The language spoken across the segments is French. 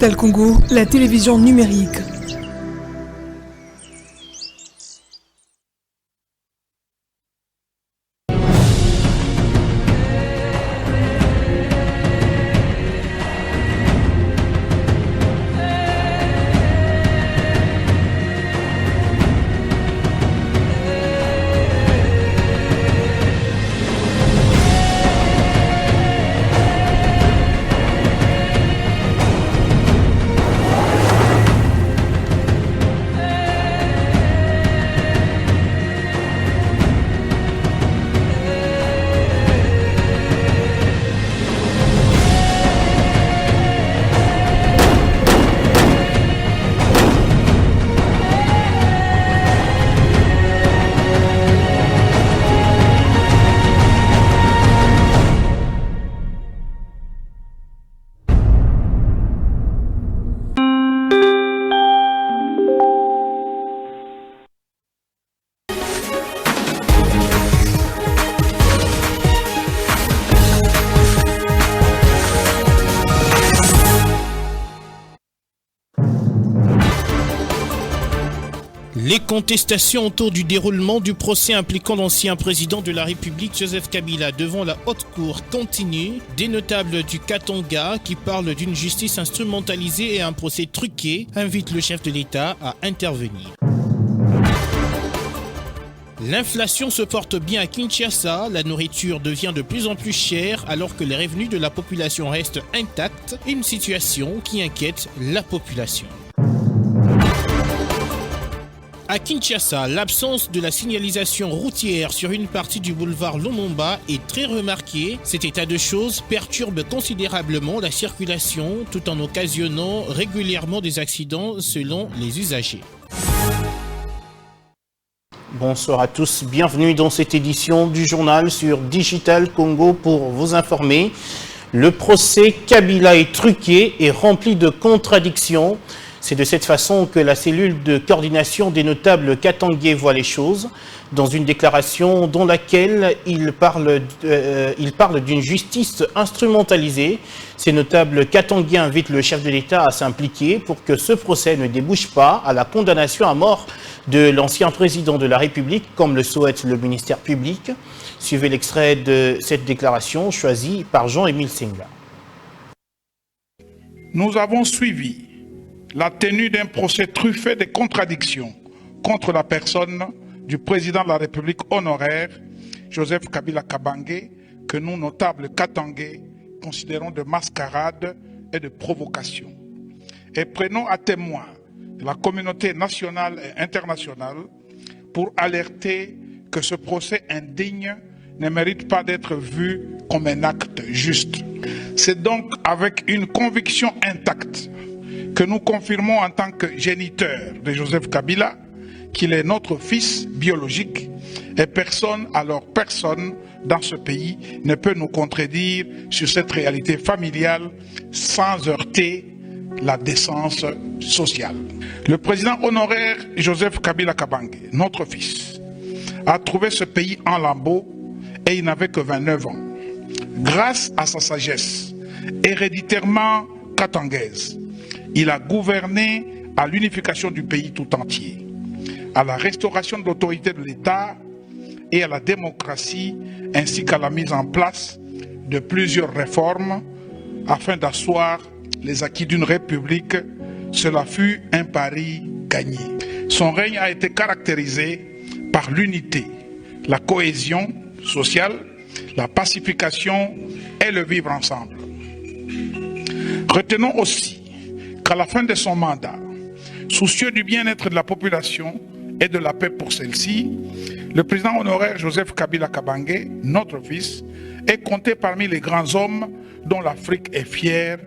Digital Congo, la télévision numérique. Les contestations autour du déroulement du procès impliquant l'ancien président de la République Joseph Kabila devant la haute cour continuent. Des notables du Katanga qui parlent d'une justice instrumentalisée et un procès truqué invitent le chef de l'État à intervenir. L'inflation se porte bien à Kinshasa, la nourriture devient de plus en plus chère alors que les revenus de la population restent intacts, une situation qui inquiète la population. À Kinshasa, l'absence de la signalisation routière sur une partie du boulevard Lumumba est très remarquée. Cet état de choses perturbe considérablement la circulation tout en occasionnant régulièrement des accidents selon les usagers. Bonsoir à tous, bienvenue dans cette édition du journal sur Digital Congo pour vous informer. Le procès Kabila est truqué et rempli de contradictions. C'est de cette façon que la cellule de coordination des notables katangais voit les choses, dans une déclaration dans laquelle il parle d'une justice instrumentalisée. Ces notables katangais invitent le chef de l'État à s'impliquer pour que ce procès ne débouche pas à la condamnation à mort de l'ancien président de la République, comme le souhaite le ministère public. Suivez l'extrait de cette déclaration choisie par Jean-Émile Senga. Nous avons suivi la tenue d'un procès truffé de contradictions contre la personne du président de la République honoraire, Joseph Kabila Kabange, que nous, notables katangais, considérons de mascarade et de provocation. Et prenons à témoin la communauté nationale et internationale pour alerter que ce procès indigne ne mérite pas d'être vu comme un acte juste. C'est donc avec une conviction intacte que nous confirmons en tant que géniteur de Joseph Kabila qu'il est notre fils biologique et personne, alors personne dans ce pays ne peut nous contredire sur cette réalité familiale sans heurter la décence sociale. Le président honoraire Joseph Kabila Kabange, notre fils, a trouvé ce pays en lambeaux et il n'avait que 29 ans. Grâce à sa sagesse héréditairement katangaise, il a gouverné à l'unification du pays tout entier, à la restauration de l'autorité de l'État et à la démocratie, ainsi qu'à la mise en place de plusieurs réformes afin d'asseoir les acquis d'une république. Cela fut un pari gagné. Son règne a été caractérisé par l'unité, la cohésion sociale, la pacification et le vivre ensemble. Retenons aussi qu'à la fin de son mandat, soucieux du bien-être de la population et de la paix pour celle-ci, le président honoraire Joseph Kabila Kabange, notre fils, est compté parmi les grands hommes dont l'Afrique est fière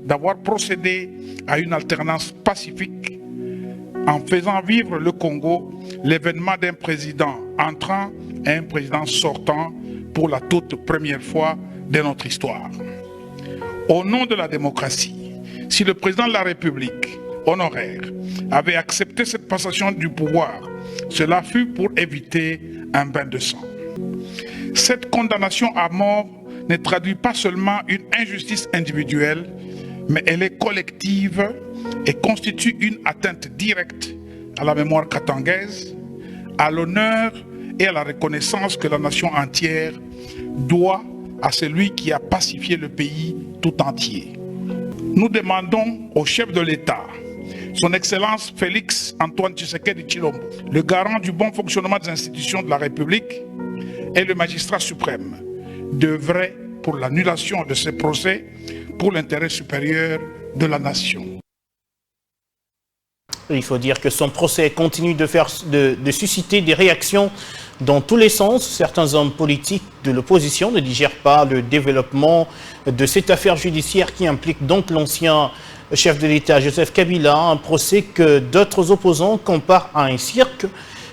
d'avoir procédé à une alternance pacifique en faisant vivre le Congo l'événement d'un président entrant et un président sortant pour la toute première fois de notre histoire. Au nom de la démocratie, si le président de la République honoraire avait accepté cette passation du pouvoir, cela fut pour éviter un bain de sang. Cette condamnation à mort ne traduit pas seulement une injustice individuelle, mais elle est collective et constitue une atteinte directe à la mémoire katangaise, à l'honneur et à la reconnaissance que la nation entière doit à celui qui a pacifié le pays tout entier. Nous demandons au chef de l'État, son Excellence Félix Antoine Tshisekedi Tshilombo, le garant du bon fonctionnement des institutions de la République et le magistrat suprême, d'œuvrer pour l'annulation de ces procès pour l'intérêt supérieur de la nation. Il faut dire que son procès continue de susciter des réactions dans tous les sens. Certains hommes politiques de l'opposition ne digèrent pas le développement de cette affaire judiciaire qui implique donc l'ancien chef de l'État Joseph Kabila, un procès que d'autres opposants comparent à un cirque.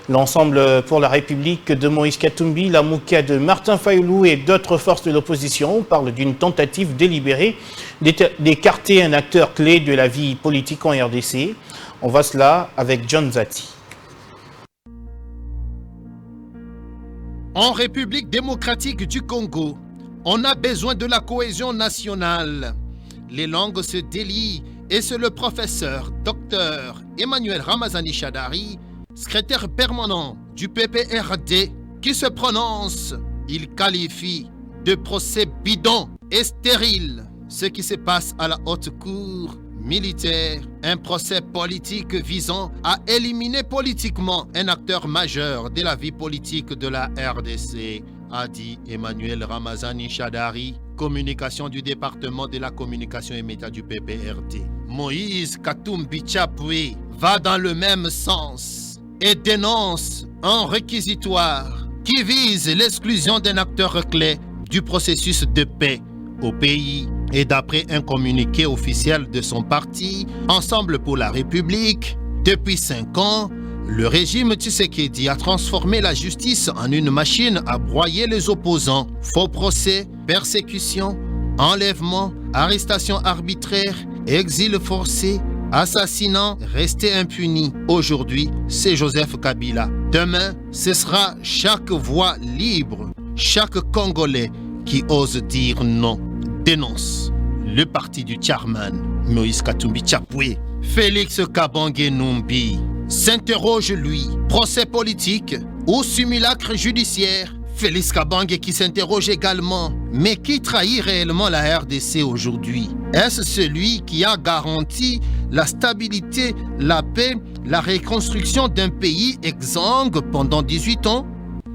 L'Ensemble pour la République de Moïse Katumbi, la Mouka de Martin Fayoulou et d'autres forces de l'opposition parlent d'une tentative délibérée d'écarter un acteur clé de la vie politique en RDC. On voit cela avec John Zati. En République démocratique du Congo, on a besoin de la cohésion nationale. Les langues se délient et c'est le professeur Dr Emmanuel Ramazani Shadari, secrétaire permanent du PPRD, qui se prononce. Il qualifie de procès bidon et stérile ce qui se passe à la haute cour militaire, un procès politique visant à éliminer politiquement un acteur majeur de la vie politique de la RDC, a dit Emmanuel Ramazani Shadari, communication du département de la communication et médias du PPRD. Moïse Katumbi Tshapwe va dans le même sens et dénonce un réquisitoire qui vise l'exclusion d'un acteur clé du processus de paix au pays. Et d'après un communiqué officiel de son parti, Ensemble pour la République, depuis 5 ans, le régime Tshisekedi a transformé la justice en une machine à broyer les opposants. Faux procès, persécutions, enlèvements, arrestations arbitraires, exil forcé, assassinats restés impunis. Aujourd'hui, c'est Joseph Kabila. Demain, ce sera chaque voix libre, chaque Congolais qui ose dire non. Dénonce le parti du chairman Moïse Katumbi Tshapwe. Félix Kabange Numbi s'interroge lui, procès politique ou simulacre judiciaire. Félix Kabange qui s'interroge également, mais qui trahit réellement la RDC aujourd'hui? Est-ce celui qui a garanti la stabilité, la paix, la reconstruction d'un pays exsangue pendant 18 ans?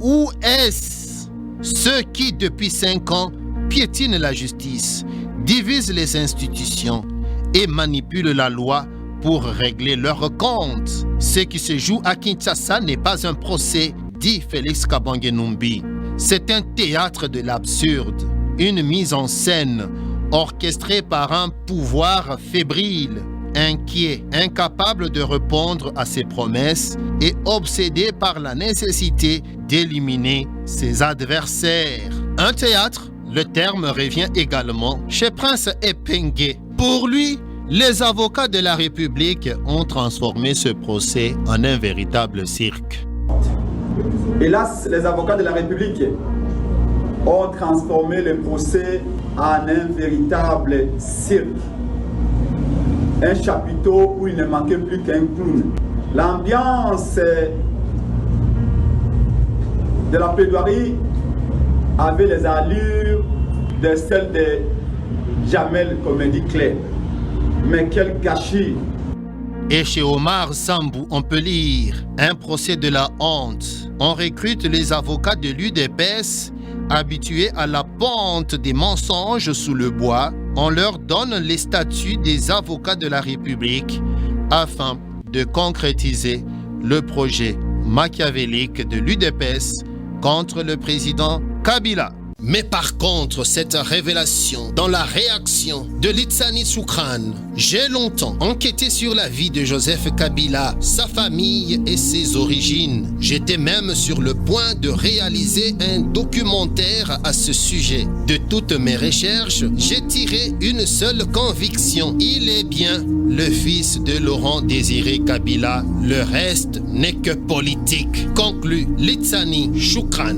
Ou est-ce ceux qui depuis 5 ans piétinent la justice, divisent les institutions et manipulent la loi pour régler leurs comptes? Ce qui se joue à Kinshasa n'est pas un procès, dit Félix Kabange Numbi. C'est un théâtre de l'absurde, une mise en scène orchestrée par un pouvoir fébrile, inquiet, incapable de répondre à ses promesses et obsédé par la nécessité d'éliminer ses adversaires. Un théâtre, le terme revient également chez Prince Epengue. Pour lui, les avocats de la République ont transformé ce procès en un véritable cirque. Hélas, les avocats de la République ont transformé le procès en un véritable cirque. Un chapiteau où il ne manquait plus qu'un clown. L'ambiance de la plaidoirie avait les allures de celle de Jamel Comédie Claire. Mais quel gâchis! Et chez Omar Sambou, on peut lire un procès de la honte. On recrute les avocats de l'UDPS habitués à la pente des mensonges sous le bois. On leur donne les statuts des avocats de la République afin de concrétiser le projet machiavélique de l'UDPS contre le président Kabila. Mais par contre, cette révélation dans la réaction de Litsani Soukran, j'ai longtemps enquêté sur la vie de Joseph Kabila, sa famille et ses origines. J'étais même sur le point de réaliser un documentaire à ce sujet. De toutes mes recherches, j'ai tiré une seule conviction. Il est bien le fils de Laurent Désiré Kabila. Le reste n'est que politique, conclut Litsani Soukran.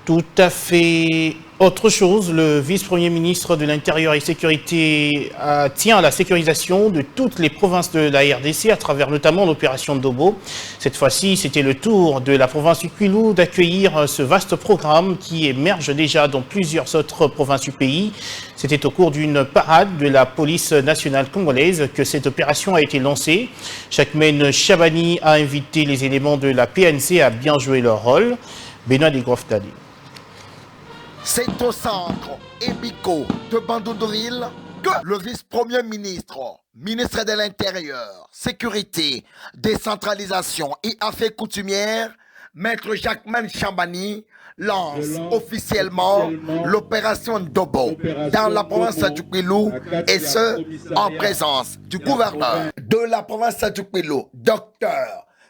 Tout à fait autre chose, le vice-premier ministre de l'Intérieur et Sécurité tient à la sécurisation de toutes les provinces de la RDC à travers notamment l'opération Dobo. Cette fois-ci, c'était le tour de la province du Kwilu d'accueillir ce vaste programme qui émerge déjà dans plusieurs autres provinces du pays. C'était au cours d'une parade de la police nationale congolaise que cette opération a été lancée. Chakmen Chabani a invité les éléments de la PNC à bien jouer leur rôle. Benoît Desgroffes-Tadé. C'est au centre épico de Bandundouville que le vice-premier ministre, ministre de l'Intérieur, Sécurité, Décentralisation et Affaires coutumières, Maître Chakmen Chabani, lance officiellement l'opération Dobo dans la province du Kwilu et ce, en présence du gouverneur de la province du Kwilu, Dr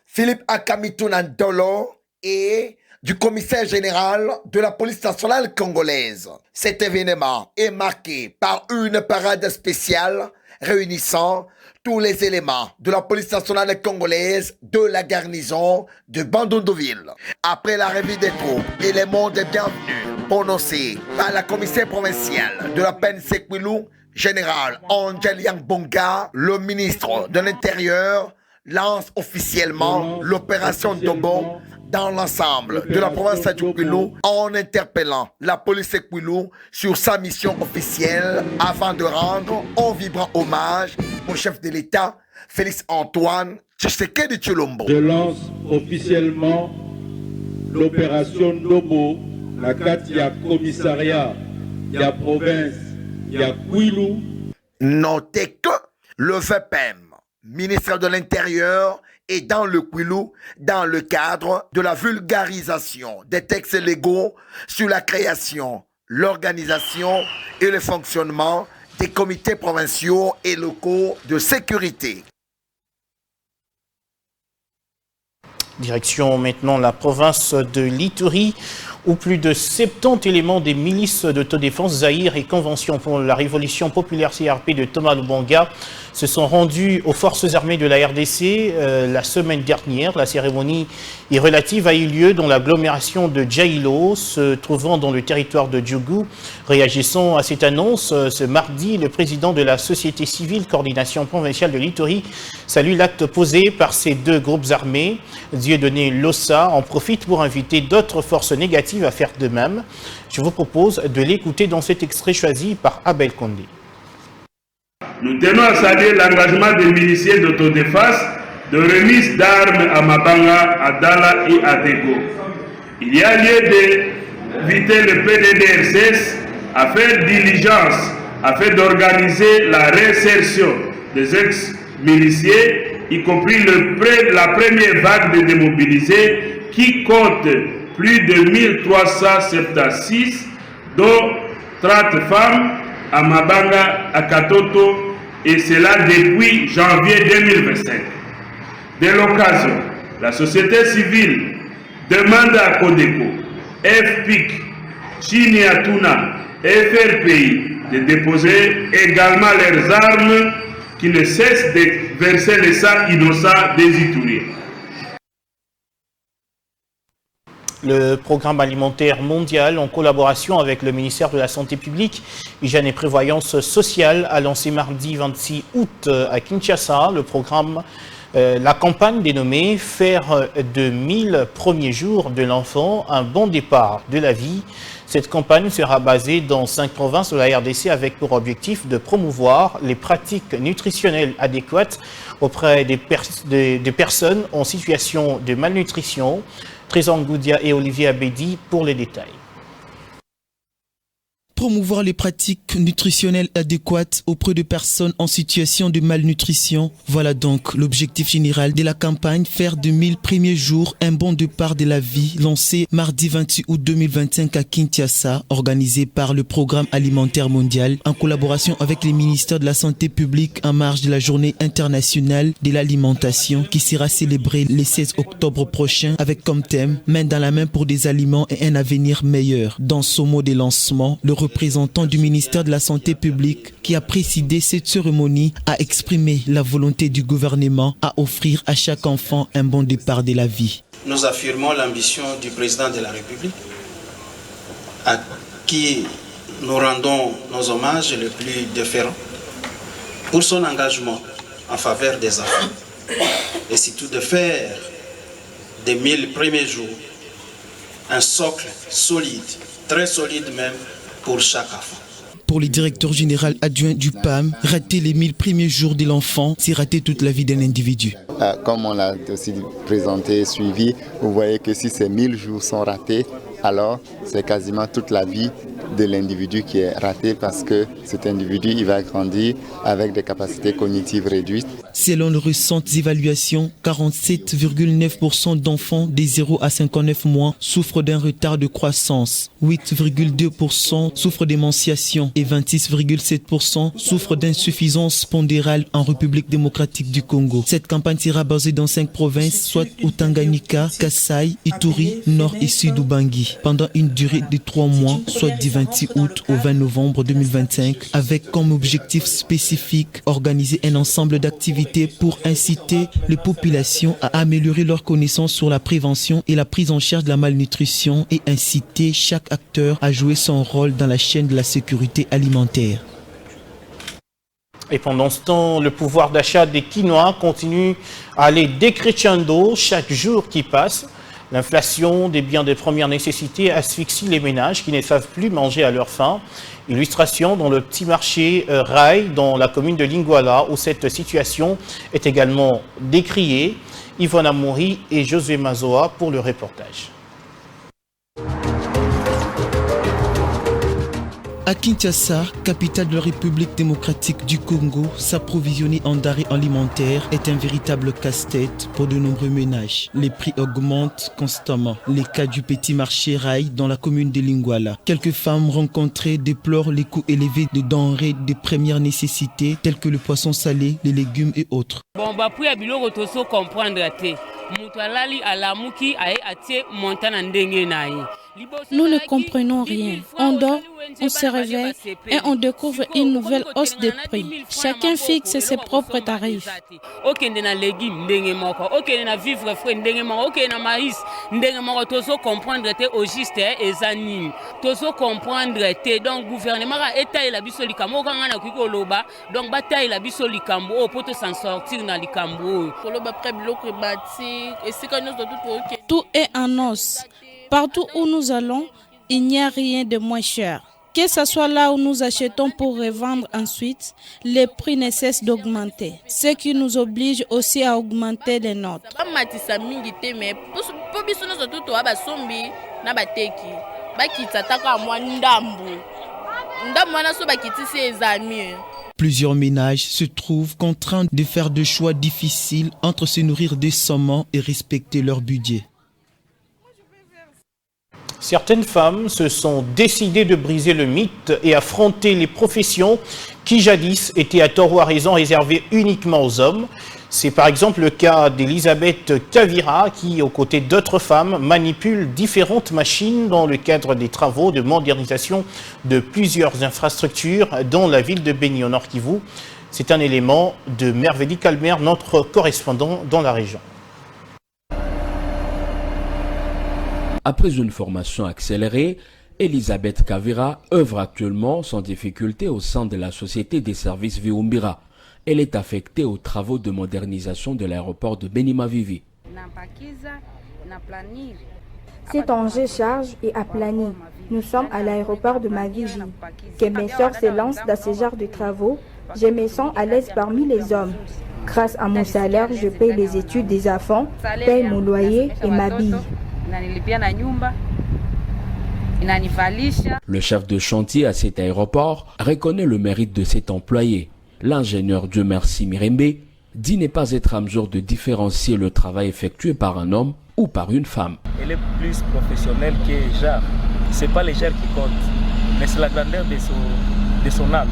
Philippe Akamituna Ndolo et du commissaire général de la police nationale congolaise. Cet événement est marqué par une parade spéciale réunissant tous les éléments de la police nationale congolaise de la garnison de Bandundouville. Après l'arrivée des troupes et les mots de bienvenue prononcés par la commissaire provinciale de la PNC Kwilu, général Angel Yangbonga, le ministre de l'Intérieur lance officiellement l'opération Dobo dans l'ensemble de la province du Kwilu en interpellant la police Kwilu sur sa mission officielle avant de rendre un vibrant hommage au chef de l'État, Félix Antoine Tshisekedi Tshilombo. Je lance officiellement l'opération Dobo, la carte ya commissariat, ya province, ya Kwilu. Notez que le VPM, ministre de l'Intérieur, et dans le Kwilu, dans le cadre de la vulgarisation des textes légaux sur la création, l'organisation et le fonctionnement des comités provinciaux et locaux de sécurité. Direction maintenant la province de l'Ituri, où plus de 70 éléments des milices d'autodéfense Zaïre et Convention pour la Révolution populaire CRP de Thomas Lubanga se sont rendus aux forces armées de la RDC la semaine dernière. La cérémonie relative a eu lieu dans l'agglomération de Djaïlo, se trouvant dans le territoire de Djougou. Réagissant à cette annonce, ce mardi, le président de la société civile Coordination provinciale de l'Ituri salue l'acte posé par ces deux groupes armés. Dieudonné Lossa en profite pour inviter d'autres forces négatives à faire de même. Je vous propose de l'écouter dans cet extrait choisi par Abel Condé. Nous tenons à saluer l'engagement des miliciens d'autodéfense de remise d'armes à Mabanga, à Dala et à Dego. Il y a lieu d'éviter le PDDRCS à faire diligence afin d'organiser la réinsertion des ex-miliciens, y compris la première vague de démobilisés qui compte plus de 1376, dont 30 femmes à Mabanga, à Katoto, et cela depuis janvier 2025. De l'occasion, la société civile demande à Codeco, FPIC, Chiniatuna et FRPI de déposer également leurs armes qui ne cessent de verser le sang innocent des Ituriens. Le programme alimentaire mondial, en collaboration avec le ministère de la Santé publique, Hygiène et Prévoyance sociale, a lancé mardi 26 août à Kinshasa le programme, la campagne dénommée « Faire de 1000 premiers jours de l'enfant un bon départ de la vie ». Cette campagne sera basée dans 5 provinces de la RDC avec pour objectif de promouvoir les pratiques nutritionnelles adéquates auprès des personnes en situation de malnutrition. Trésor Ngoudia et Olivier Abedi pour les détails. Promouvoir les pratiques nutritionnelles adéquates auprès de personnes en situation de malnutrition. Voilà donc l'objectif général de la campagne Faire de 1000 premiers jours un bon départ de la vie, lancée mardi 28 août 2025 à Kinshasa, organisée par le Programme alimentaire mondial en collaboration avec les ministères de la Santé publique en marge de la Journée internationale de l'alimentation qui sera célébrée le 16 octobre prochain avec comme thème « Main dans la main pour des aliments et un avenir meilleur ». Dans ce mot de lancement, le représentant du ministère de la Santé publique qui a présidé cette cérémonie a exprimé la volonté du gouvernement à offrir à chaque enfant un bon départ de la vie. Nous affirmons l'ambition du président de la République à qui nous rendons nos hommages les plus déférents pour son engagement en faveur des enfants et surtout de faire des 1000 premiers jours un socle solide, très solide même, pour chaque enfant. Pour le directeur général adjoint du PAM, rater les 1000 premiers jours de l'enfant, c'est rater toute la vie d'un individu. Comme on l'a aussi présenté, suivi, vous voyez que si ces 1000 jours sont ratés, alors c'est quasiment toute la vie de l'individu qui est ratée parce que cet individu il va grandir avec des capacités cognitives réduites. Selon les récentes évaluations, 47,9% d'enfants des 0 à 59 mois souffrent d'un retard de croissance, 8,2% souffrent d'émanciation et 26,7% souffrent d'insuffisance pondérale en République démocratique du Congo. Cette campagne sera basée dans 5 provinces, soit au Tanganyika, Kasai, Ituri, Nord et Sud Ubangi, pendant une durée de 3 mois, soit du 26 août au 20 novembre 2025, avec comme objectif spécifique organiser un ensemble d'activités pour inciter les populations à améliorer leurs connaissances sur la prévention et la prise en charge de la malnutrition et inciter chaque acteur à jouer son rôle dans la chaîne de la sécurité alimentaire. Et pendant ce temps, le pouvoir d'achat des Quinois continue à aller décrescendo chaque jour qui passe. L'inflation des biens de première nécessité asphyxie les ménages qui ne savent plus manger à leur faim. Illustration dans le petit marché Rail, dans la commune de Lingwala, où cette situation est également décriée. Yvonne Amouri et Josué Mazoa pour le reportage. À Kinshasa, capitale de la République démocratique du Congo, s'approvisionner en denrées alimentaires est un véritable casse-tête pour de nombreux ménages. Les prix augmentent constamment. Les cas du petit marché Rail dans la commune de Lingwala. Quelques femmes rencontrées déplorent les coûts élevés de denrées de première nécessité tels que le poisson salé, les légumes et autres. Nous ne comprenons rien. On dort, on se réveille et on découvre une nouvelle hausse de prix. Chacun fixe ses propres tarifs. Tout est en os. Partout où nous allons, il n'y a rien de moins cher. Que ce soit là où nous achetons pour revendre ensuite, les prix ne cessent d'augmenter. Ce qui nous oblige aussi à augmenter les nôtres. Plusieurs ménages se trouvent contraints de faire des choix difficiles entre se nourrir décemment et respecter leur budget. Certaines femmes se sont décidées de briser le mythe et affronter les professions qui jadis étaient à tort ou à raison réservées uniquement aux hommes. C'est par exemple le cas d'Elisabeth Kavira qui, aux côtés d'autres femmes, manipule différentes machines dans le cadre des travaux de modernisation de plusieurs infrastructures dans la ville de Beni au Nord Kivu. C'est un élément de Merveille Calmer, notre correspondant dans la région. Après une formation accélérée, Elisabeth Kavira œuvre actuellement sans difficulté au sein de la société des services Viumbira. Elle est affectée aux travaux de modernisation de l'aéroport de Beni-Mavivi. C'est en charge et aplani. Nous sommes à l'aéroport de Mavivi. Que mes soeurs se lancent dans ce genre de travaux, je me sens à l'aise parmi les hommes. Grâce à mon salaire, je paye les études des enfants, paye mon loyer et m'habille. Le chef de chantier à cet aéroport reconnaît le mérite de cet employé. L'ingénieur Dieu merci Mirembe dit ne pas être en mesure de différencier le travail effectué par un homme ou par une femme. Elle est plus professionnelle que Jacques. Ce n'est pas les genres qui comptent, mais c'est la grandeur de son âme,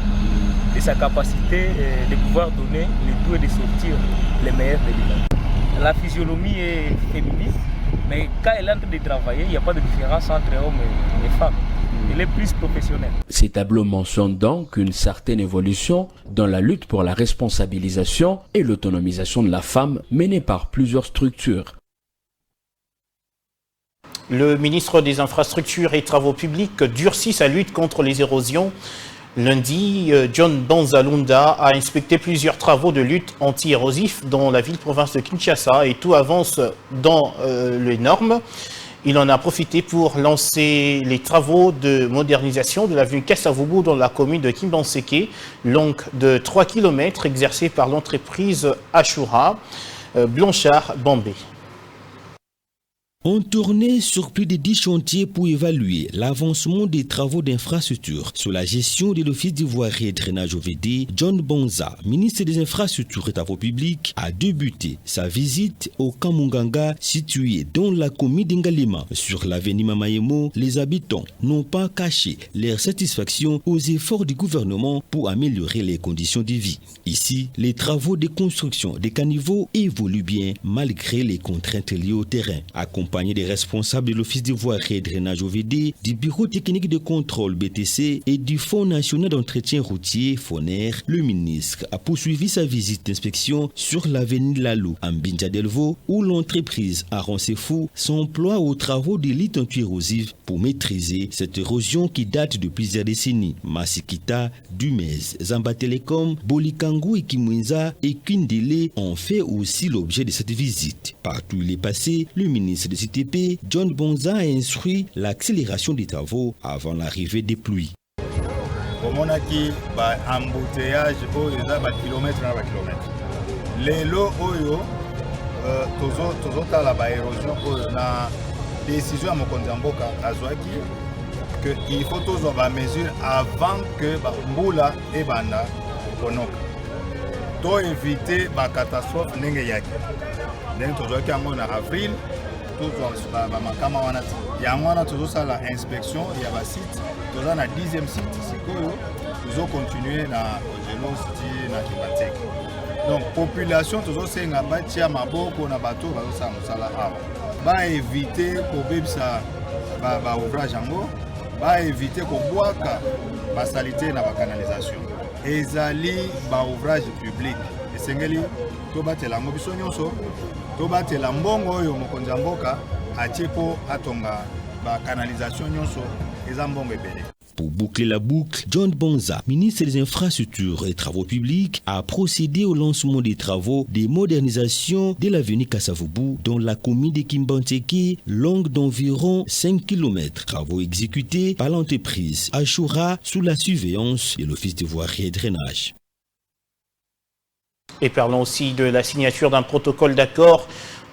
de sa capacité de pouvoir donner le tout et de sortir les meilleurs de lui. La physionomie est féministe, mais quand elle est en train de travailler, il n'y a pas de différence entre hommes et femmes. Elle est plus professionnelle. Ces tableaux mentionnent donc une certaine évolution dans la lutte pour la responsabilisation et l'autonomisation de la femme menée par plusieurs structures. Le ministre des Infrastructures et Travaux Publics durcit sa lutte contre les érosions. Lundi, John Banzalunda a inspecté plusieurs travaux de lutte anti-érosif dans la ville-province de Kinshasa et tout avance dans les normes. Il en a profité pour lancer les travaux de modernisation de l'avenue Kassavubu dans la commune de Kimbanseke, longue de 3 km, exercée par l'entreprise Ashura Blanchard Bambé. On tournait sur plus de 10 chantiers pour évaluer l'avancement des travaux d'infrastructure sous la gestion de l'Office d'ivoirie et drainage OVD. John Bonza, ministre des Infrastructures et Travaux Publics, a débuté sa visite au Kamunganga situé dans la commune d'Ngalema. Sur l'avenue Mamayemo, les habitants n'ont pas caché leur satisfaction aux efforts du gouvernement pour améliorer les conditions de vie. Ici, les travaux de construction des caniveaux évoluent bien malgré les contraintes liées au terrain. Accompagné des responsables de l'Office d'ivoirie et drainage OVD, du Bureau technique de contrôle BTC et du Fonds national d'entretien routier FONER, le ministre a poursuivi sa visite d'inspection sur l'avenue Lalou, à Mbinja Delvaux, où l'entreprise Aroncefou s'emploie aux travaux de lutte anti-érosive pour maîtriser cette érosion qui date de plusieurs décennies. Masikita, Dumez, Zamba Telecom, Bolikangu et Kimwenza et Kindele ont fait aussi l'objet de cette visite. Partout où il est passé, le ministre de CTP, John Bonza, a instruit l'accélération des travaux avant l'arrivée des pluies. Omonaki ba embouteillage oyo eza ba kilomètre na ba kilomètre. Lelo oyo tozo tala ba érosion oyo na décision ya mokonzi ya mboka azwaki que il faut tozwa ba mesure avant que ba mbula ebanda konoka. To éviter ba catastrophe ndenge yaki. Ndenge tozwaki yango na avril tozwa ba makama wana ti. Yango wana tozosala inspection ya ba site toza na 10e site sikoyo tozokontinue na Ojelos ti na Kibateke. Donc population tozosenga batia maboko na bato bazosala mosala awa baevite kobebisa baouvrage yango, baevite kobwaka basalite na bacanalisation. Ezali baouvrage public esengeli tobatela yango biso nyonso, tobatela mbongo oyo mokonzi ya mboka atie po atonga bacanalisation nyonso eza mbongo ebele. Pour boucler la boucle, John Bonza, ministre des Infrastructures et Travaux Publics, a procédé au lancement des travaux de modernisation de l'avenue Kassavubu dans la commune de Kimbanseke, longue d'environ 5 km. Travaux exécutés par l'entreprise Ashura sous la surveillance de l'Office de voirie et drainage. Et parlons aussi de la signature d'un protocole d'accord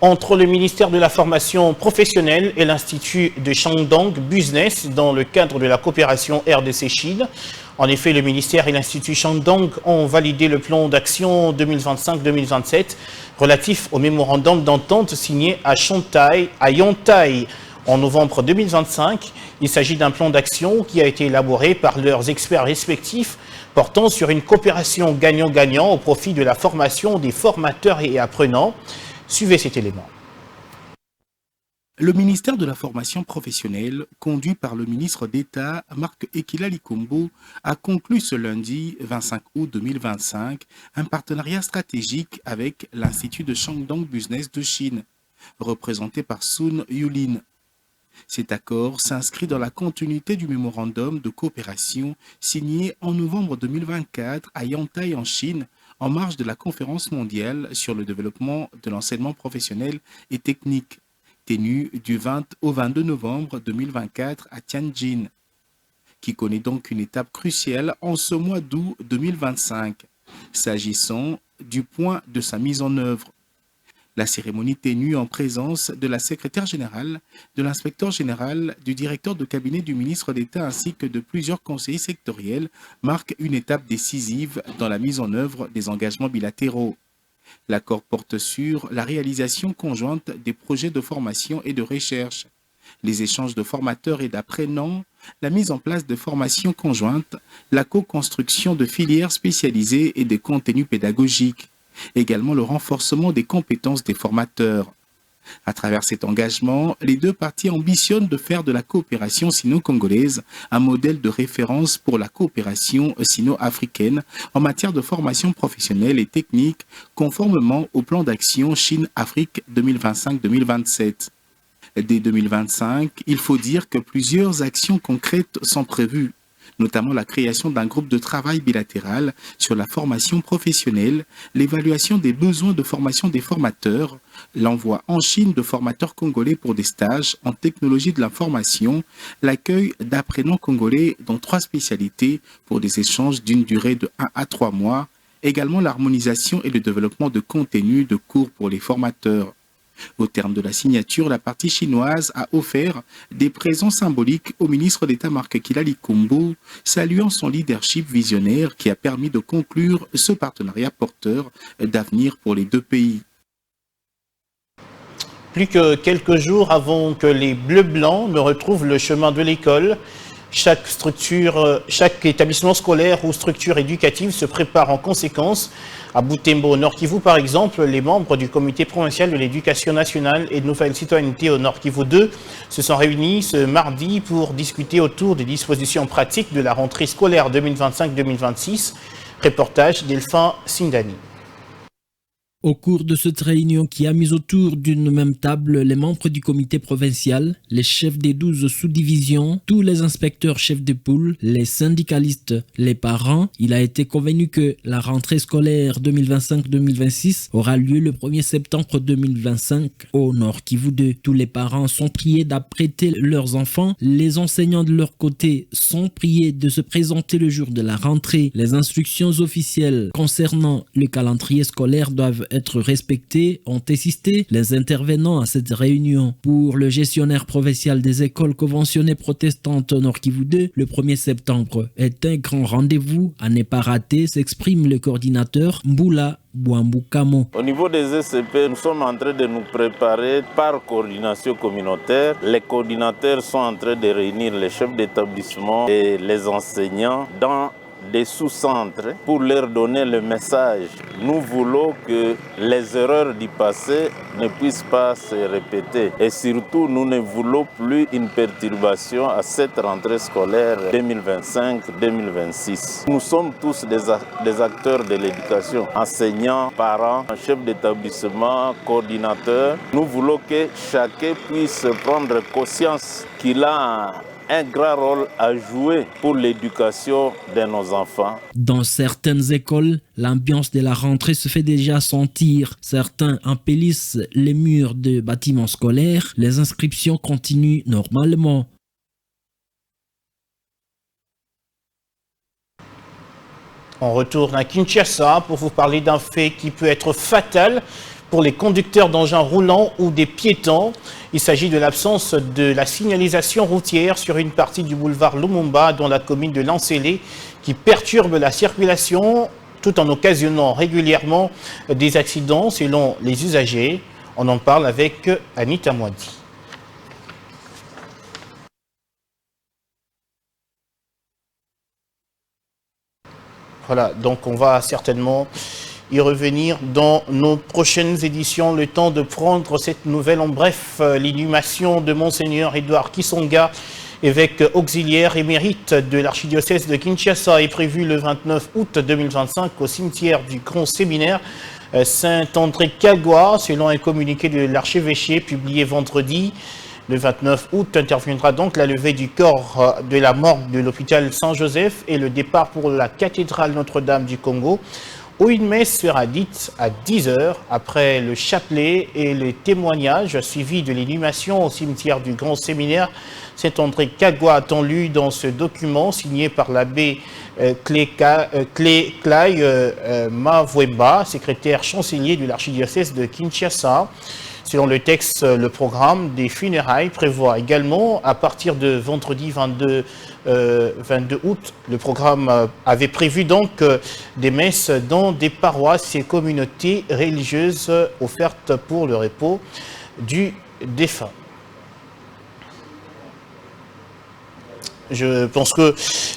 entre le ministère de la formation professionnelle et l'Institut de Shandong Business dans le cadre de la coopération RDC-Chine. En effet, le ministère et l'Institut Shandong ont validé le plan d'action 2025-2027 relatif au mémorandum d'entente signé à Yantai en novembre 2025. Il s'agit d'un plan d'action qui a été élaboré par leurs experts respectifs portant sur une coopération gagnant-gagnant au profit de la formation des formateurs et apprenants. Suivez cet élément. Le ministère de la formation professionnelle, conduit par le ministre d'État Marc Ekila Likombo, a conclu ce lundi 25 août 2025 un partenariat stratégique avec l'Institut de Shandong Business de Chine, représenté par Sun Yulin. Cet accord s'inscrit dans la continuité du mémorandum de coopération signé en novembre 2024 à Yantai en Chine, en marge de la conférence mondiale sur le développement de l'enseignement professionnel et technique, tenue du 20 au 22 novembre 2024 à Tianjin, qui connaît donc une étape cruciale en ce mois d'août 2025, s'agissant du point de sa mise en œuvre. La cérémonie tenue en présence de la secrétaire générale, de l'inspecteur général, du directeur de cabinet du ministre d'État ainsi que de plusieurs conseillers sectoriels marque une étape décisive dans la mise en œuvre des engagements bilatéraux. L'accord porte sur la réalisation conjointe des projets de formation et de recherche, les échanges de formateurs et d'apprenants, la mise en place de formations conjointes, la co-construction de filières spécialisées et des contenus pédagogiques. Également le renforcement des compétences des formateurs. À travers cet engagement, les deux parties ambitionnent de faire de la coopération sino-congolaise un modèle de référence pour la coopération sino-africaine en matière de formation professionnelle et technique, conformément au plan d'action Chine-Afrique 2025-2027. Dès 2025, il faut dire que plusieurs actions concrètes sont prévues, notamment la création d'un groupe de travail bilatéral sur la formation professionnelle, l'évaluation des besoins de formation des formateurs, l'envoi en Chine de formateurs congolais pour des stages en technologie de l'information, l'accueil d'apprenants congolais dans 3 spécialités pour des échanges d'une durée de 1 à 3 mois, également l'harmonisation et le développement de contenu de cours pour les formateurs. Au terme de la signature, la partie chinoise a offert des présents symboliques au ministre d'État Marc Ekilali Kombo, saluant son leadership visionnaire qui a permis de conclure ce partenariat porteur d'avenir pour les 2 pays. Plus que quelques jours avant que les Bleus-Blancs ne retrouvent le chemin de l'école, chaque établissement scolaire ou structure éducative se prépare en conséquence. À Butembo, au Nord Kivu, par exemple, les membres du comité provincial de l'éducation nationale et de nouvelle citoyenneté au Nord Kivu 2 se sont réunis ce mardi pour discuter autour des dispositions pratiques de la rentrée scolaire 2025-2026. Reportage d'Elphin Sindani. Au cours de cette réunion qui a mis autour d'une même table les membres du comité provincial, les chefs des 12 sous-divisions, tous les inspecteurs chefs de poule, les syndicalistes, les parents, il a été convenu que la rentrée scolaire 2025-2026 aura lieu le 1er septembre 2025 au Nord Kivu 2. Tous les parents sont priés d'apprêter leurs enfants, les enseignants de leur côté sont priés de se présenter le jour de la rentrée. Les instructions officielles concernant le calendrier scolaire doivent être respectés, ont insisté les intervenants à cette réunion. Pour le gestionnaire provincial des écoles conventionnées protestantes Nord Kivu 2, le 1er septembre est un grand rendez-vous à ne pas rater, s'exprime le coordinateur Mboula Bouambukamo. Au niveau des SCP, nous sommes en train de nous préparer par coordination communautaire. Les coordinateurs sont en train de réunir les chefs d'établissement et les enseignants dans des sous-centres pour leur donner le message. Nous voulons que les erreurs du passé ne puissent pas se répéter. Et surtout, nous ne voulons plus une perturbation à cette rentrée scolaire 2025-2026. Nous sommes tous des acteurs de l'éducation, enseignants, parents, chefs d'établissement, coordinateurs. Nous voulons que chacun puisse prendre conscience qu'il a un grand rôle à jouer pour l'éducation de nos enfants. Dans certaines écoles, l'ambiance de la rentrée se fait déjà sentir. Certains embellissent les murs de bâtiments scolaires. Les inscriptions continuent normalement. On retourne à Kinshasa pour vous parler d'un fait qui peut être fatal pour les conducteurs d'engins roulants ou des piétons. Il s'agit de l'absence de la signalisation routière sur une partie du boulevard Lumumba dans la commune de Lancélé qui perturbe la circulation tout en occasionnant régulièrement des accidents selon les usagers. On en parle avec Anita Mwadi. Voilà, donc on va certainement y revenir dans nos prochaines éditions. Le temps de prendre cette nouvelle en bref. L'inhumation de Monseigneur Edouard Kisonga, évêque auxiliaire émérite de l'archidiocèse de Kinshasa, est prévue le 29 août 2025 au cimetière du Grand Séminaire Saint-André-Kagwa, selon un communiqué de l'archevêché publié vendredi. Le 29 août interviendra donc la levée du corps de la morgue de l'hôpital Saint-Joseph et le départ pour la cathédrale Notre-Dame du Congo, où une messe sera dite à 10h après le chapelet et les témoignages suivis de l'inhumation au cimetière du Grand Séminaire Saint-André-Kagwa, a-t-on lu dans ce document signé par l'abbé Clay Mavwemba, secrétaire chancelier de l'archidiocèse de Kinshasa. Selon le texte, le programme des funérailles prévoit également, à partir de vendredi 22 août, le programme avait prévu donc des messes dans des paroisses et communautés religieuses offertes pour le repos du défunt. Je pense que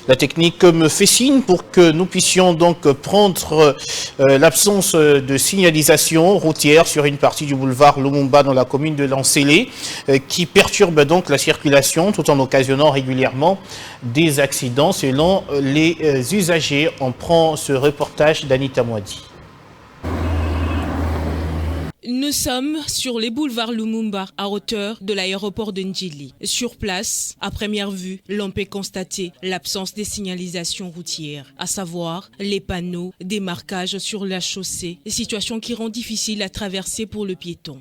la technique me fait signe pour que nous puissions donc prendre l'absence de signalisation routière sur une partie du boulevard Lumumba dans la commune de Lancélé qui perturbe donc la circulation tout en occasionnant régulièrement des accidents selon les usagers. On prend ce reportage d'Anita Mwadi. Nous sommes sur les boulevards Lumumba, à hauteur de l'aéroport de Ndjili. Sur place, à première vue, l'on peut constater l'absence des signalisations routières, à savoir les panneaux, des marquages sur la chaussée, situation qui rend difficile à traverser pour le piéton.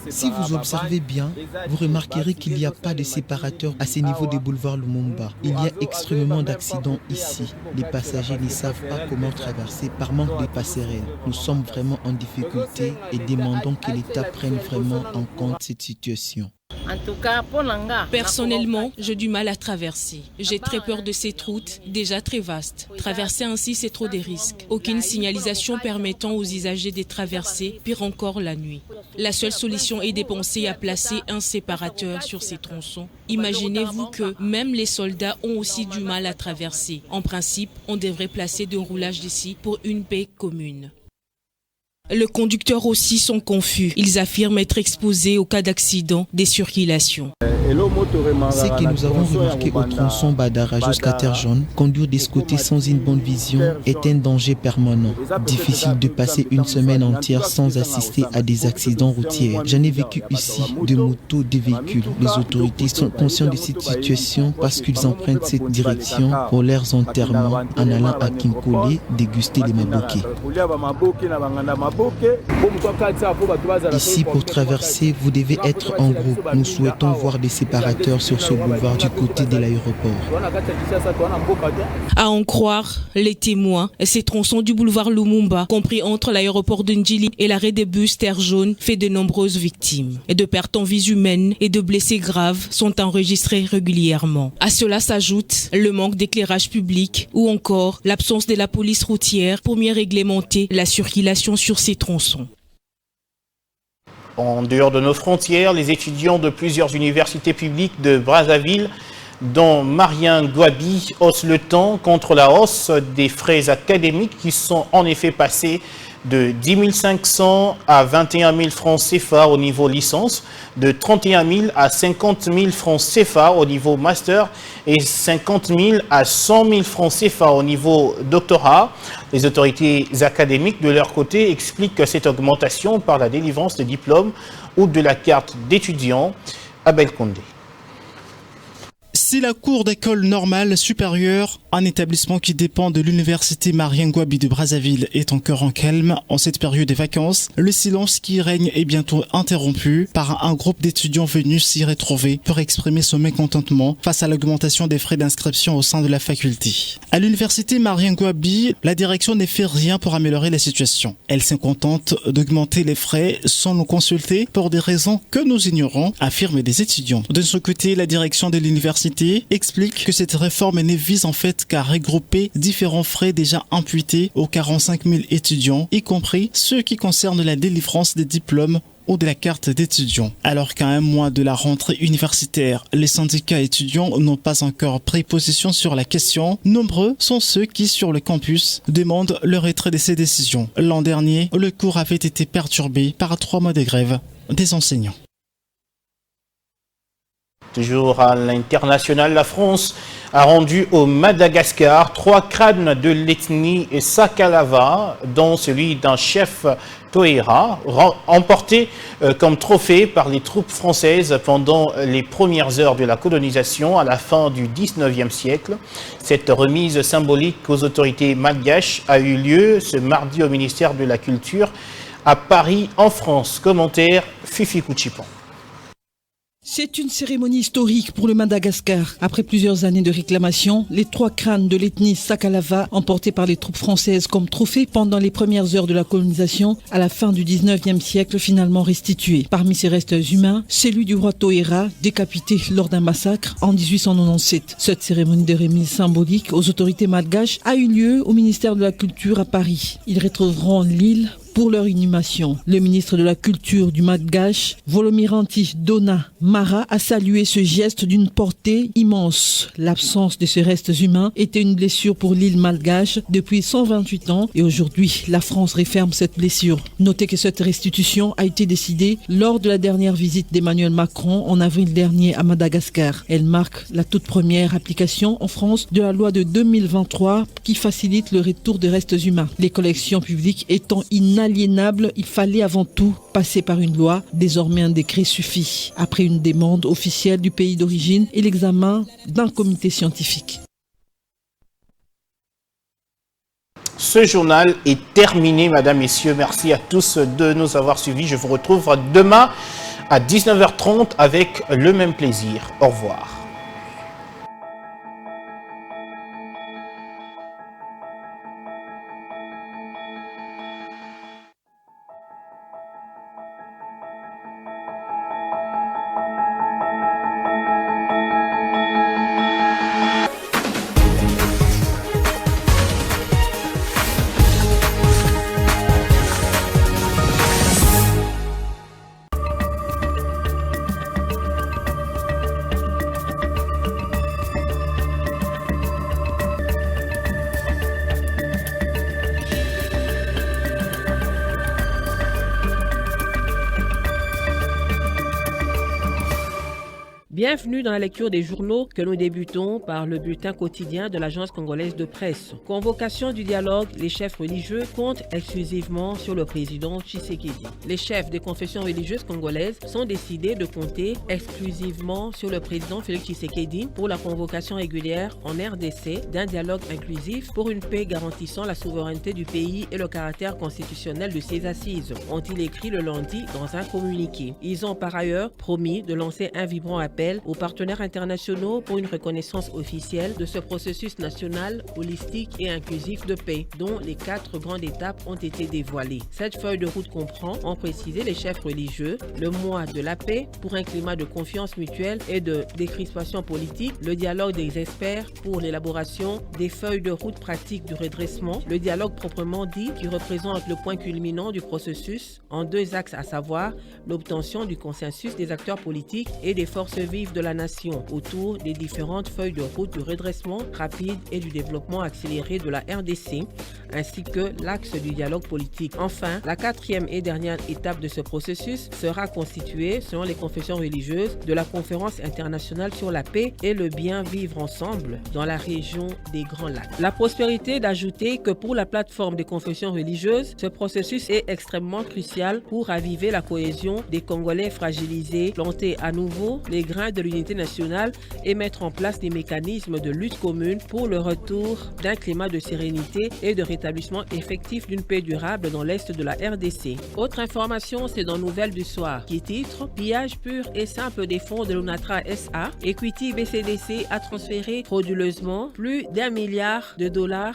Si vous observez bien, vous remarquerez qu'il n'y a pas de séparateur à ce niveau des boulevards Lumumba. Il y a extrêmement d'accidents ici. Les passagers ne savent pas comment traverser par manque de passerelles. Nous sommes vraiment en difficulté et demandons que l'État prenne vraiment en compte cette situation. En tout cas, personnellement, j'ai du mal à traverser. J'ai très peur de cette route, déjà très vaste. Traverser ainsi, c'est trop de risques. Aucune signalisation permettant aux usagers de traverser, pire encore la nuit. La seule solution est de penser à placer un séparateur sur ces tronçons. Imaginez-vous que même les soldats ont aussi du mal à traverser. En principe, on devrait placer des roulages d'ici pour une paix commune. Les conducteurs aussi sont confus. Ils affirment être exposés au cas d'accident des circulations. Ce que nous avons remarqué au tronçon Badara jusqu'à Terre Jaune, conduire des côtés sans une bonne vision est un danger permanent. Difficile de passer une semaine entière sans assister à des accidents routiers. J'en ai vécu ici, de motos, de véhicules. Les autorités sont conscientes de cette situation parce qu'ils empruntent cette direction pour leurs enterrements en allant à Kinkole déguster les maboké. Ici, pour traverser, vous devez être en groupe. Nous souhaitons voir des séparateurs sur ce boulevard du côté de l'aéroport. À en croire les témoins, ces tronçons du boulevard Lumumba, compris entre l'aéroport de Ndjili et l'arrêt des bus Terre Jaune, fait de nombreuses victimes. Et de pertes en vies humaines et de blessés graves sont enregistrés régulièrement. À cela s'ajoute le manque d'éclairage public ou encore l'absence de la police routière pour mieux réglementer la circulation sur ces tronçons. En dehors de nos frontières, les étudiants de plusieurs universités publiques de Brazzaville, dont Marien Gouabi, haussent le ton contre la hausse des frais académiques qui sont en effet passés de 10 500 à 21 000 francs CFA au niveau licence, de 31 000 à 50 000 francs CFA au niveau master et 50 000 à 100 000 francs CFA au niveau doctorat. Les autorités académiques, de leur côté, expliquent que cette augmentation par la délivrance de diplômes ou de la carte d'étudiant. Abel Condé. C'est la cour d'école normale supérieure, un établissement qui dépend de l'université Marien Gouabi de Brazzaville, est encore en calme en cette période des vacances. Le silence qui règne est bientôt interrompu par un groupe d'étudiants venus s'y retrouver pour exprimer son mécontentement face à l'augmentation des frais d'inscription au sein de la faculté. À l'université Marien Gouabi, la direction ne fait rien pour améliorer la situation. Elle se contente d'augmenter les frais sans nous consulter pour des raisons que nous ignorons, affirment des étudiants. De son côté, la direction de l'université explique que cette réforme ne vise en fait qu'à regrouper différents frais déjà imputés aux 45 000 étudiants, y compris ceux qui concernent la délivrance des diplômes ou de la carte d'étudiant. Alors qu'à un mois de la rentrée universitaire, les syndicats étudiants n'ont pas encore pris position sur la question. Nombreux sont ceux qui, sur le campus, demandent le retrait de ces décisions. L'an dernier, le cours avait été perturbé par 3 mois de grève des enseignants. Toujours à l'international, la France a rendu au Madagascar 3 crânes de l'ethnie Sakalava, dont celui d'un chef Toera, emporté comme trophée par les troupes françaises pendant les premières heures de la colonisation à la fin du 19e siècle. Cette remise symbolique aux autorités malgaches a eu lieu ce mardi au ministère de la Culture à Paris, en France. Commentaire Fifi Kouchipan. C'est une cérémonie historique pour le Madagascar. Après plusieurs années de réclamation, les 3 crânes de l'ethnie Sakalava, emportés par les troupes françaises comme trophée pendant les premières heures de la colonisation, à la fin du 19e siècle, finalement restitués. Parmi ces restes humains, celui du roi Toera, décapité lors d'un massacre en 1897. Cette cérémonie de remise symbolique aux autorités malgaches a eu lieu au ministère de la Culture à Paris. Ils retrouveront l'île pour leur inhumation. Le ministre de la Culture du Malgache, Volomiranti Dona Mara, a salué ce geste d'une portée immense. L'absence de ces restes humains était une blessure pour l'île malgache depuis 128 ans et aujourd'hui, la France referme cette blessure. Notez que cette restitution a été décidée lors de la dernière visite d'Emmanuel Macron en avril dernier à Madagascar. Elle marque la toute première application en France de la loi de 2023 qui facilite le retour des restes humains. Les collections publiques étant inaptes inaliénable, il fallait avant tout passer par une loi. Désormais, un décret suffit, après une demande officielle du pays d'origine et l'examen d'un comité scientifique. Ce journal est terminé, mesdames, messieurs. Merci à tous de nous avoir suivis. Je vous retrouve demain à 19h30 avec le même plaisir. Au revoir. Bienvenue dans la lecture des journaux que nous débutons par le bulletin quotidien de l'Agence congolaise de presse. Convocation du dialogue, les chefs religieux comptent exclusivement sur le président Tshisekedi. Les chefs des confessions religieuses congolaises sont décidés de compter exclusivement sur le président Félix Tshisekedi pour la convocation régulière en RDC d'un dialogue inclusif pour une paix garantissant la souveraineté du pays et le caractère constitutionnel de ses assises, ont-ils écrit le lundi dans un communiqué. Ils ont par ailleurs promis de lancer un vibrant appel aux partenaires internationaux pour une reconnaissance officielle de ce processus national, holistique et inclusif de paix, dont les 4 grandes étapes ont été dévoilées. Cette feuille de route comprend, ont précisé les chefs religieux, le mois de la paix pour un climat de confiance mutuelle et de décrispation politique, le dialogue des experts pour l'élaboration des feuilles de route pratiques du redressement, le dialogue proprement dit qui représente le point culminant du processus en 2 axes, à savoir l'obtention du consensus des acteurs politiques et des forces vives de la nation autour des différentes feuilles de route du redressement rapide et du développement accéléré de la RDC, ainsi que l'axe du dialogue politique. Enfin, la 4e et dernière étape de ce processus sera constituée, selon les confessions religieuses, de la conférence internationale sur la paix et le bien vivre ensemble dans la région des Grands Lacs. La prospérité d'ajouter que pour la plateforme des confessions religieuses, ce processus est extrêmement crucial pour raviver la cohésion des Congolais fragilisés, planter à nouveau les grains de l'unité nationale et mettre en place des mécanismes de lutte commune pour le retour d'un climat de sérénité et de rétablissement effectif d'une paix durable dans l'est de la RDC. Autre information, c'est dans Nouvelles du Soir qui titre « Pillage pur et simple des fonds de l'ONATRA SA, Equity BCDC a transféré frauduleusement plus d'$1 milliard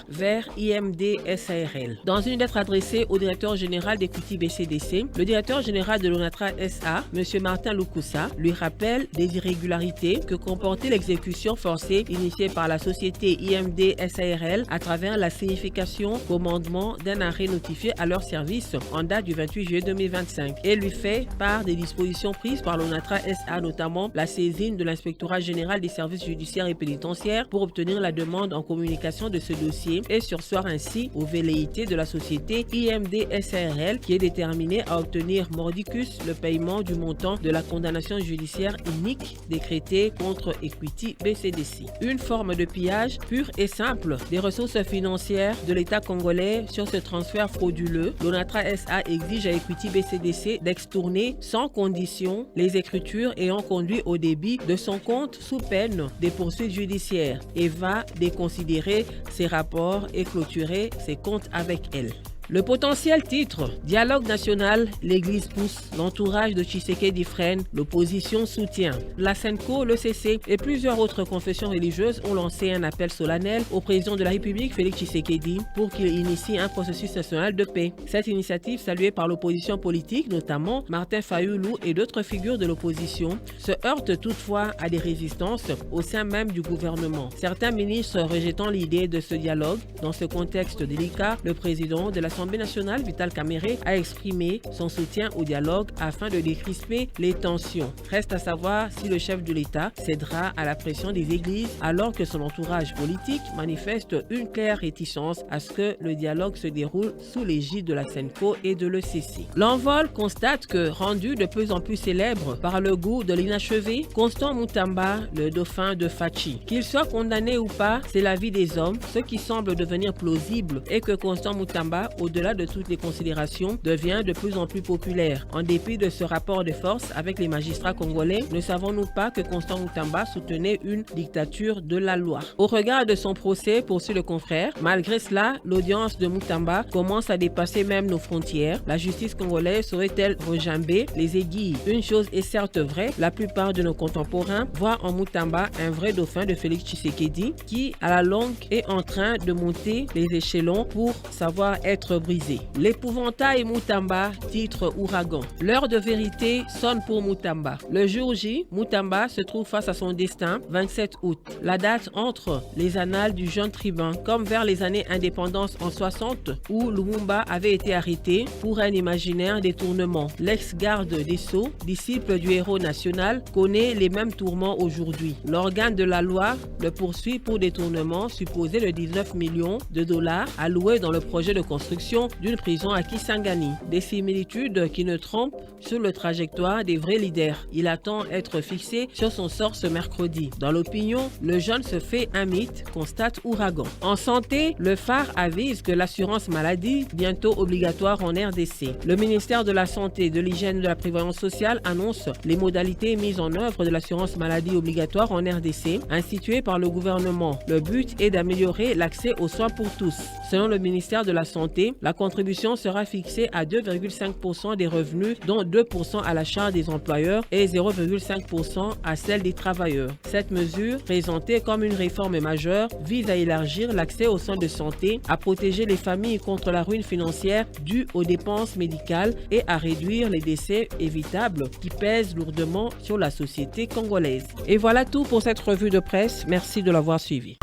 vers IMD SARL ». Dans une lettre adressée au directeur général d'Equity BCDC, le directeur général de l'ONATRA SA, M. Martin Lukusa, lui rappelle des irrégularités que comportait l'exécution forcée initiée par la société IMD SARL à travers la signification commandement d'un arrêt notifié à leur service en date du 28 juillet 2025 et lui fait part des dispositions prises par l'ONATRA SA, notamment la saisine de l'inspectorat général des services judiciaires et pénitentiaires pour obtenir la demande en communication de ce dossier et surseoir ainsi aux velléités de la société IMD SARL qui est déterminée à obtenir mordicus le paiement du montant de la condamnation judiciaire unique décrétée contre Equity BCDC. Une forme de pillage pur et simple des ressources financières de l'État congolais sur ce transfert frauduleux. L'ONATRA SA exige à Equity BCDC d'extourner sans condition les écritures ayant conduit au débit de son compte sous peine des poursuites judiciaires et va déconsidérer ses rapports et clôturer ses comptes avec elle. Le potentiel titre « Dialogue national, l'Église pousse, l'entourage de Tshisekedi freine, l'opposition soutient ». La SENCO, le CC et plusieurs autres confessions religieuses ont lancé un appel solennel au président de la République, Félix Tshisekedi, pour qu'il initie un processus national de paix. Cette initiative, saluée par l'opposition politique, notamment Martin Fayoulou et d'autres figures de l'opposition, se heurte toutefois à des résistances au sein même du gouvernement. Certains ministres rejetant l'idée de ce dialogue. Dans ce contexte délicat, le président de l'Assemblée nationale, Vital Kamerhe, a exprimé son soutien au dialogue afin de décrisper les tensions. Reste à savoir si le chef de l'État cédera à la pression des églises alors que son entourage politique manifeste une claire réticence à ce que le dialogue se déroule sous l'égide de la SENCO et de l'ECC. L'envol constate que, rendu de plus en plus célèbre par le goût de l'inachevé, Constant Mutamba, le dauphin de Fachi. Qu'il soit condamné ou pas, c'est la vie des hommes. Ce qui semble devenir plausible est que Constant Mutamba, au au-delà de toutes les considérations, devient de plus en plus populaire. En dépit de ce rapport de force avec les magistrats congolais, ne savons-nous pas que Constant Mutamba soutenait une dictature de la loi? Au regard de son procès, poursuit le confrère, malgré cela, l'audience de Mutamba commence à dépasser même nos frontières. La justice congolaise saurait-elle rejamber les aiguilles? Une chose est certes vraie, la plupart de nos contemporains voient en Mutamba un vrai dauphin de Félix Tshisekedi qui, à la longue, est en train de monter les échelons pour savoir être brisé. L'épouvantail Mutamba, titre Ouragan. L'heure de vérité sonne pour Mutamba. Le jour J, Mutamba se trouve face à son destin, 27 août. La date entre les annales du jeune tribun, comme vers les années indépendance en 60, où Lumumba avait été arrêté pour un imaginaire détournement. L'ex-garde des Sceaux, disciple du héros national, connaît les mêmes tourments aujourd'hui. L'organe de la loi le poursuit pour détournement supposé de 19 millions de dollars alloués dans le projet de construction d'une prison à Kisangani. Des similitudes qui ne trompent sur le trajectoire des vrais leaders. Il attend être fixé sur son sort ce mercredi. Dans l'opinion, le jeune se fait un mythe, constate Ouragan. En santé, le phare avise que l'assurance maladie, bientôt obligatoire en RDC. Le ministère de la Santé, de l'Hygiène et de la Prévoyance sociale annonce les modalités mises en œuvre de l'assurance maladie obligatoire en RDC, instituée par le gouvernement. Le but est d'améliorer l'accès aux soins pour tous. Selon le ministère de la Santé, la contribution sera fixée à 2,5% des revenus, dont 2% à la charge des employeurs et 0,5% à celle des travailleurs. Cette mesure, présentée comme une réforme majeure, vise à élargir l'accès aux soins de santé, à protéger les familles contre la ruine financière due aux dépenses médicales et à réduire les décès évitables qui pèsent lourdement sur la société congolaise. Et voilà tout pour cette revue de presse. Merci de l'avoir suivi.